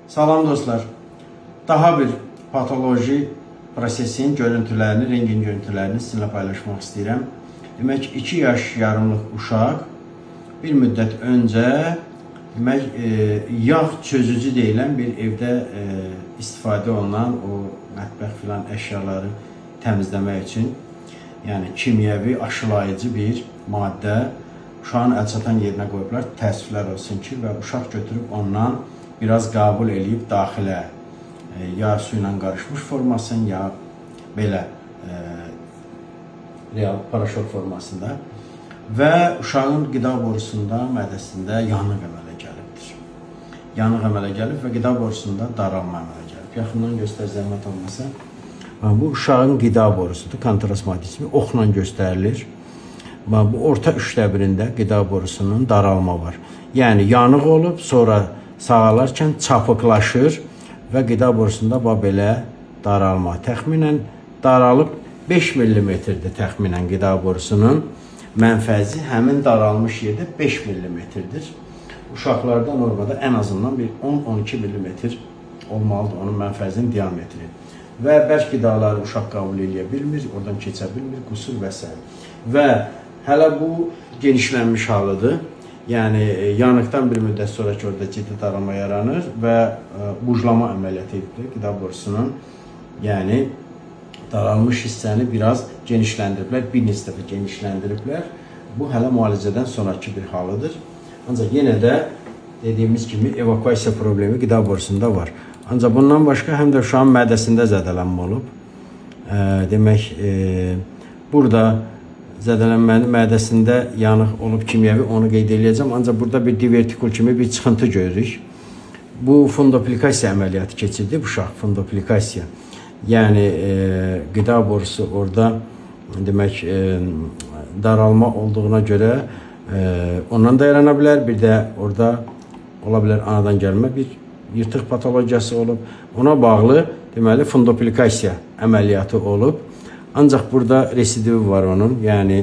Salam dostlar. Daha bir patoloji prosesin görüntülerini, rengin görüntülerini sizinle paylaşmak istəyirəm. Demək, 2 yaş yarımlıq uşaq bir müddət öncə yağ çözücü deyilən bir evdə istifadə olunan o mətbəx filan əşyaları təmizləmək üçün, yəni kimyəvi aşılayıcı bir maddə uşağın əlçatan yerinə qoyublar. Təəssüflər olsun ki, və uşaq götürüb ondan biraz qəbul eləyib daxilə ya su ilə qarışmış formasını, ya belə real paraşok formasında və uşağın qida borusunda, mədəsində yanıq əmələ gəlibdir. Yanıq əmələ gəlib və qida borusunda daralma əmələ gəlib. Yaxından göstər, zəhmət olmasa. Bu uşağın qida borusudur, kontrastmatismi oxla göstərilir. Bu orta üçdə birində qida borusunun daralma var. Yəni yanıq olub, sonra sağalarkən çapıqlaşır və qida borusunda belə daralma. Təxminən daralıb 5 mm-dir təxminən qida borusunun mənfəzi həmin daralmış yerdə 5 mm-dir. Uşaqlarda normada ən azından bir 10-12 mm olmalıdır onun mənfəzinin diametri. Və bərk qidaları uşaq qəbul edə bilmir, oradan keçə bilmir, qusur və s. Və hələ bu genişlənmiş halıdır. Yəni yanıqdan bir müddət sonra ki, orada ciddi daralma yaranır və bujlama əməliyyatı edilir qida borusunun. Yəni daralmış hissəni biraz genişləndiriblər, bir neçə dəfə genişləndiriblər. Bu hələ müalicədən sonraki bir halıdır. Ancaq yenə də dediyimiz kimi evakuasiya problemi qida borusunda var. Ancaq bundan başqa həm də uşağın mədəsində zədələnmə olub. Demək, burada zədələnmənin mədəsində yanıq olub kimyəvi, onu qeyd edəcəm. Ancaq burada bir divertikul kimi bir çıxıntı görürük. Bu fundoplikasiya əməliyyatı keçirdi uşaq, fundoplikasiya. Yəni qida borusu orada demək daralma olduğuna görə ondan da yarana bilər. Bir də orada ola bilər anadan gəlmə bir yırtıq patologiyası olub. Ona bağlı deməli fundoplikasiya əməliyyatı olub. Ancaq burada residivi var onun. Yəni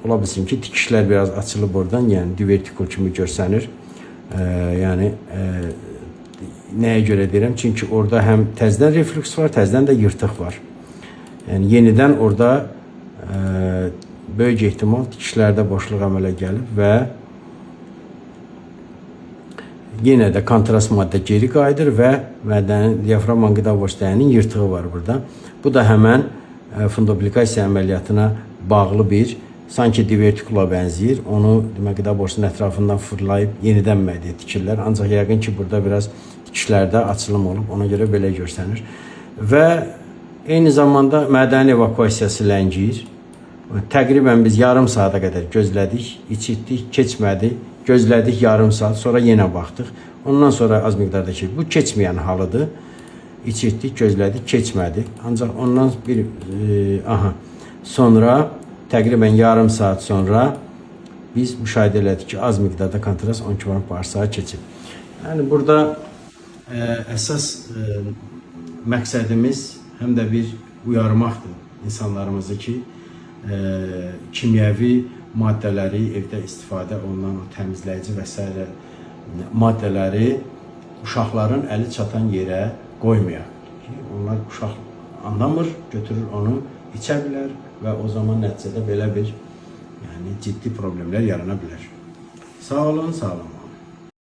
ola bilsin ki, tikişlər biraz açılıb oradan, yəni divertikul kimi görsənir. Yəni nəyə görə deyirəm? Çünki orada həm təzədən reflüks var, təzədən də yırtıq var. Yəni yenidən orada böyük ehtimal tikişlərdə boşluq əmələ gəlib və yenə də kontrast maddə geri qayıdır və diafragmanın qida borusunun yırtığı var burada. Bu da həmən fundoplikasiya əməliyyatına bağlı bir, sanki divertikula bənzəyir. Onu demək, qida borusunun ətrafından fırlayıb yenidən mədəyə tikirlər. Ancaq yəqin ki, burada biraz tikişlərdə açılım olub, ona görə belə görsənir. Və eyni zamanda mədənin evakuasiyası ləngiyir. Təqribən biz yarım saata qədər gözlədik, içitdik, keçmədi, gözlədik yarım saat, sonra yenə baxdıq. Ondan sonra az miqdarda ki, bu keçməyən halıdır. İçitdik, gözlədik, keçmədi. Ancaq ondan sonra təqribən yarım saat sonra biz müşahidə elədik ki, az miqdarda kontrast 10 km/s keçib. Yəni burada əsas məqsədimiz həm də bir uyarmaqdır insanlarımızı ki, kimyəvi maddələri, evdə istifadə olunan o təmizləyici və s. maddələri uşaqların əli çatan yerə qoymayaq. Onlar uşaq anlamır, götürür onu, içə bilər və o zaman nəticədə belə bir ciddi problemlər yarana bilər. Sağ olun, sağ olun.